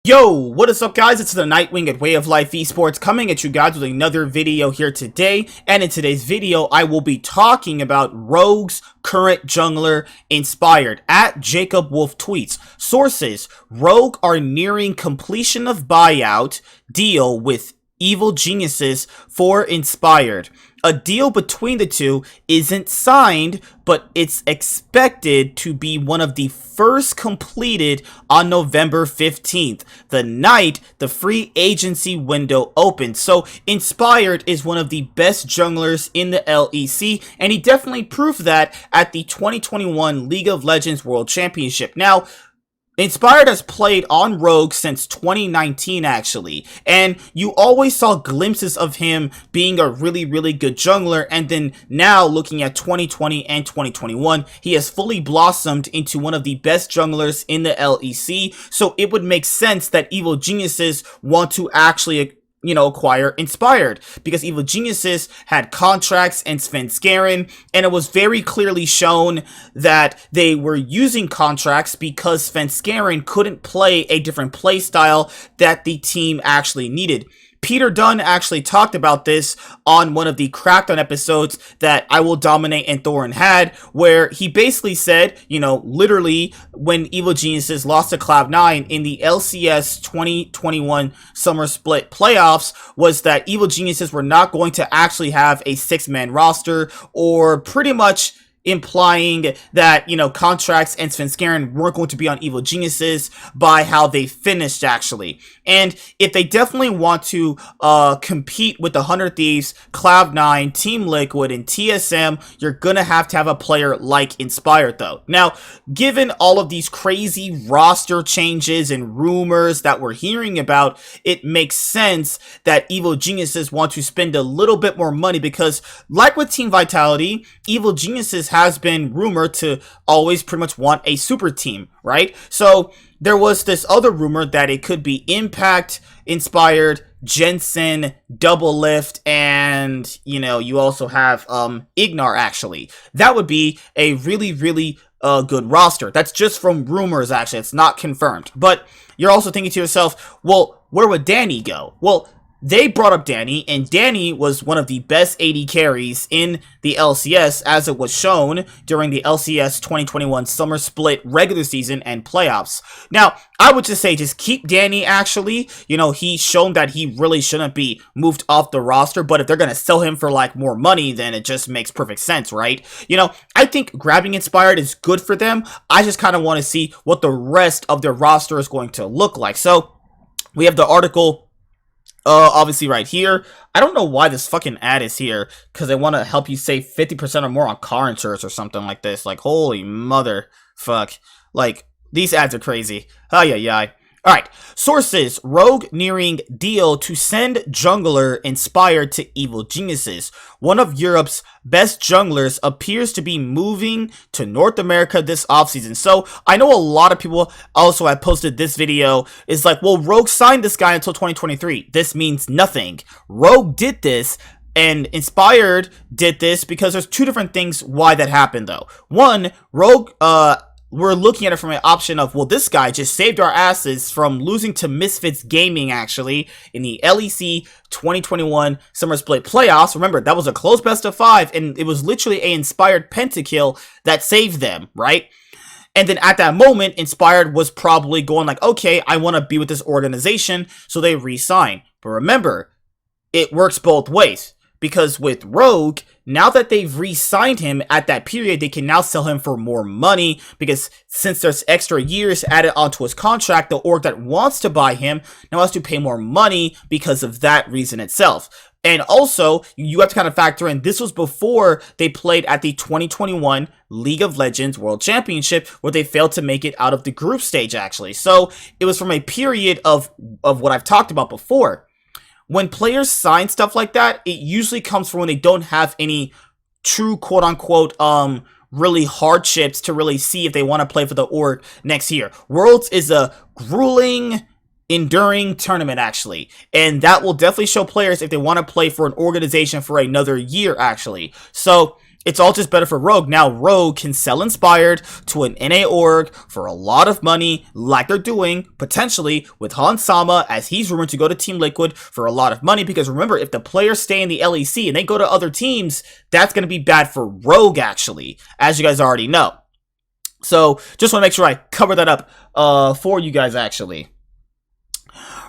Yo, what is up guys? It's the Nightwing at Way of Life Esports coming at you guys with another video here today. And in today's video, I will be talking about Rogue's current jungler Inspired at Jacob Wolf tweets. Sources: Rogue are nearing completion of buyout deal with Evil Geniuses for Inspired. A deal between the two isn't signed, but it's expected to be one of the first completed on November 15th, the night the free agency window opened. So Inspired is one of the best junglers in the LEC, and he definitely proved that at the 2021 League of Legends World Championship. Now, Inspired has played on Rogue since 2019 actually, and you always saw glimpses of him being a really good jungler, and then now looking at 2020 and 2021, he has fully blossomed into one of the best junglers in the LEC, so it would make sense that Evil Geniuses want to actually acquire Inspired, because Evil Geniuses had contracts and Svenskeren, and it was very clearly shown that they were using contracts because Svenskeren couldn't play a different playstyle that the team actually needed. Peter Dunn actually talked about this on one of the Crackdown episodes that I Will Dominate and Thorin had, where he basically said, literally when Evil Geniuses lost to Cloud9 in the LCS 2021 Summer Split playoffs, was that Evil Geniuses were not going to actually have a 6-man roster, or pretty much implying that, contracts and Svenskeren weren't going to be on Evil Geniuses by how they finished, actually. And if they definitely want to compete with the 100 Thieves, Cloud9, Team Liquid, and TSM, you're gonna have to have a player like Inspired, though. Now, given all of these crazy roster changes and rumors that we're hearing about, it makes sense that Evil Geniuses want to spend a little bit more money, because like with Team Vitality, Evil Geniuses has been rumored to always pretty much want a super team, right? So there was this other rumor that it could be Impact, Inspired, Jensen, Doublelift, and you also have Ignar. Actually, that would be a really good roster. That's just from rumors, actually. It's not confirmed. But you're also thinking to yourself, well, where would Danny go? Well, they brought up Danny, and Danny was one of the best AD carries in the LCS, as it was shown during the LCS 2021 Summer Split regular season and playoffs. Now, I would just say just keep Danny, actually. He's shown that he really shouldn't be moved off the roster, but if they're going to sell him for, more money, then it just makes perfect sense, right? I think grabbing Inspired is good for them. I just kind of want to see what the rest of their roster is going to look like. So, we have the article obviously right here. I don't know why this fucking ad is here, because they want to help you save 50% or more on car insurance or something like this. Holy mother fuck. These ads are crazy. Ay. Alright, sources: Rogue nearing deal to send jungler Inspired to Evil Geniuses. One of Europe's best junglers appears to be moving to North America this offseason. So, I know a lot of people also have posted this video. It's like, well, Rogue signed this guy until 2023. This means nothing. Rogue did this, and Inspired did this, because there's two different things why that happened, though. One, Rogue, we're looking at it from an option of, well, this guy just saved our asses from losing to Misfits Gaming, actually, in the LEC 2021 Summer Split playoffs. Remember, that was a close best of 5, and it was literally a Inspired pentakill that saved them, right? And then at that moment, Inspired was probably going okay, I want to be with this organization, so they re-sign. But remember, it works both ways. Because with Rogue, now that they've re-signed him at that period, they can now sell him for more money, because since there's extra years added onto his contract, the org that wants to buy him now has to pay more money because of that reason itself. And also, you have to kind of factor in, this was before they played at the 2021 League of Legends World Championship, where they failed to make it out of the group stage, actually. So it was from a period of what I've talked about before. When players sign stuff like that, it usually comes from when they don't have any true quote-unquote really hardships to really see if they want to play for the org next year. Worlds is a grueling, enduring tournament, actually, and that will definitely show players if they want to play for an organization for another year, actually. So it's all just better for Rogue. Now Rogue can sell Inspired to an NA org for a lot of money, like they're doing, potentially, with Hans Sama, as he's rumored to go to Team Liquid for a lot of money, because remember, if the players stay in the LEC and they go to other teams, that's going to be bad for Rogue, actually, as you guys already know. So, just want to make sure I cover that up for you guys, actually.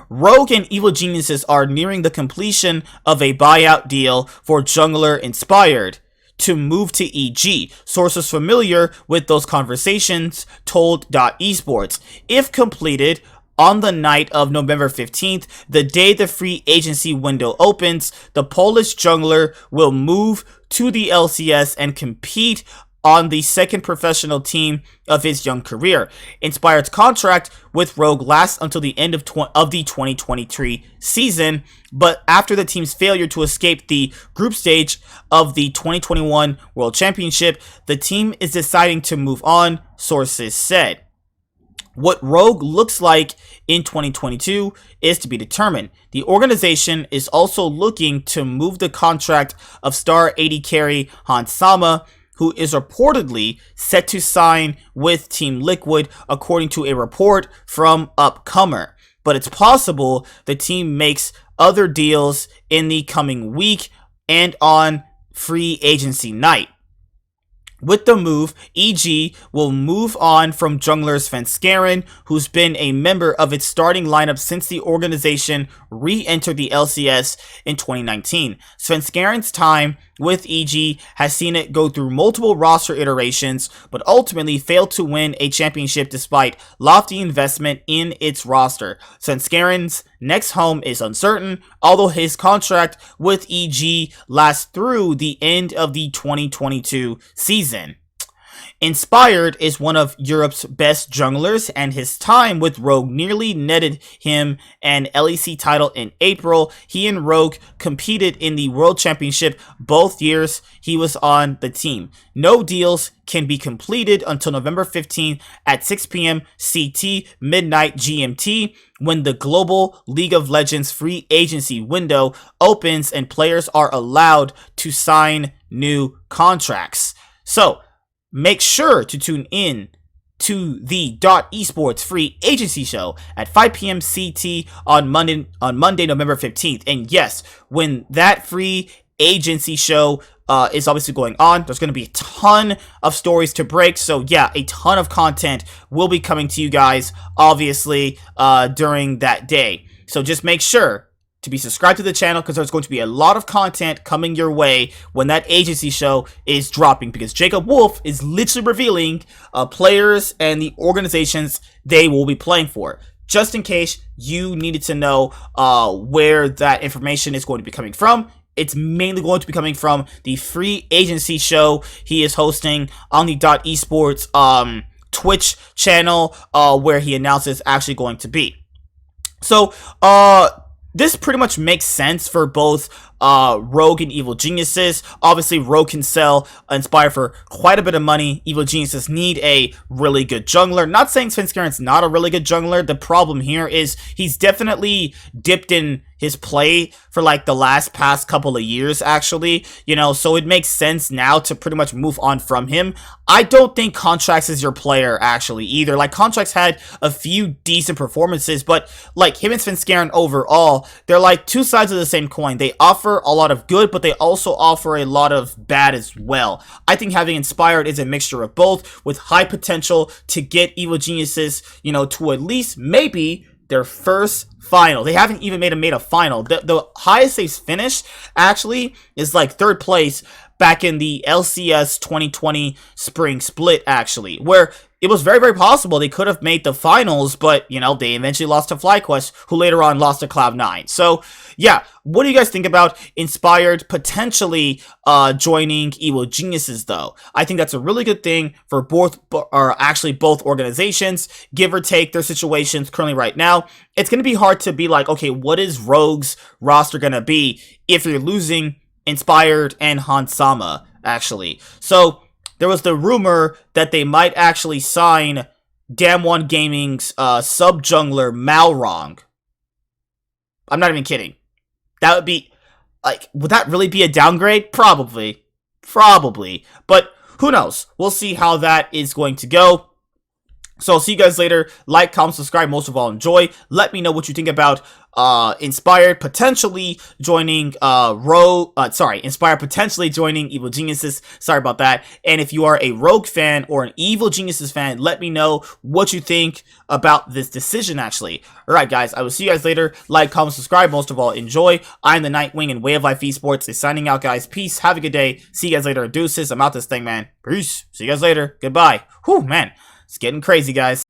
Rogue and Evil Geniuses are nearing the completion of a buyout deal for Jungler Inspired to move to EG. Sources familiar with those conversations told .esports. If completed on the night of November 15th, the day the free agency window opens, the Polish jungler will move to the LCS and compete on the second professional team of his young career. Inspired's contract with Rogue lasts until the end of the 2023 season, but after the team's failure to escape the group stage of the 2021 World Championship, the team is deciding to move on, sources said. What Rogue looks like in 2022 is to be determined. The organization is also looking to move the contract of star AD carry Hans Sama, who is reportedly set to sign with Team Liquid, according to a report from Upcomer. But it's possible the team makes other deals in the coming week and on free agency night. With the move, EG will move on from jungler Svenskeren, who's been a member of its starting lineup since the organization re-entered the LCS in 2019. Svenskeren's time with EG has seen it go through multiple roster iterations, but ultimately failed to win a championship despite lofty investment in its roster. Svenskeren's next home is uncertain, although his contract with EG lasts through the end of the 2022 season. Inspired is one of Europe's best junglers, and his time with Rogue nearly netted him an LEC title in April. He and Rogue competed in the World Championship both years he was on the team. No deals can be completed until November 15th at 6 p.m. CT, midnight GMT, when the global League of Legends free agency window opens and players are allowed to sign new contracts. So, make sure to tune in to the .esports free agency show at 5 p.m. CT on Monday, November 15th. And yes, when that free agency show is obviously going on, there's going to be a ton of stories to break. So yeah, a ton of content will be coming to you guys, obviously, during that day. So just make sure to be subscribed to the channel, because there's going to be a lot of content coming your way when that agency show is dropping, because Jacob Wolf is literally revealing players and the organizations they will be playing for. Just in case you needed to know where that information is going to be coming from, it's mainly going to be coming from the free agency show he is hosting on the .esports Twitch channel, where he announces actually going to be. So, this pretty much makes sense for both Rogue and Evil Geniuses. Obviously, Rogue can sell Inspire for quite a bit of money. Evil Geniuses need a really good jungler. Not saying Svenskeren's not a really good jungler. The problem here is he's definitely dipped in his play for like the past couple of years, actually, you know, so it makes sense now to pretty much move on from him. I don't think Contracts is your player, actually, either. Like, Contracts had a few decent performances, but like him and Svenskeren overall, they're like two sides of the same coin. They offer a lot of good, but they also offer a lot of bad as well. I think having Inspired is a mixture of both, with high potential to get Evil Geniuses, you know, to at least maybe their first final. They haven't even made a final. The highest they've finished, actually, is like third place back in the LCS 2020 spring split, actually, where it was very, very possible they could have made the finals, but, you know, they eventually lost to FlyQuest, who later on lost to Cloud9. So, yeah, what do you guys think about Inspired potentially joining Evil Geniuses, though? I think that's a really good thing for both organizations, give or take their situations currently right now. It's going to be hard to be like, okay, what is Rogue's roster going to be if you're losing Inspired and Hans Sama, actually? So, there was the rumor that they might actually sign Damwon Gaming's sub-jungler Malrong. I'm not even kidding. That would be, like, would that really be a downgrade? Probably. Probably. But who knows? We'll see how that is going to go. So I'll see you guys later. Like, comment, subscribe, most of all, enjoy. Let me know what you think about Inspired potentially joining Inspired potentially joining Evil Geniuses. Sorry about that. And if you are a Rogue fan or an Evil Geniuses fan, let me know what you think about this decision, actually. Alright, guys, I will see you guys later. Like, comment, subscribe, most of all, enjoy. I'm the Nightwing, and Way of Life Esports is signing out, guys. Peace. Have a good day. See you guys later. Deuces. I'm out this thing, man. Peace. See you guys later. Goodbye. Whew, man. It's getting crazy, guys.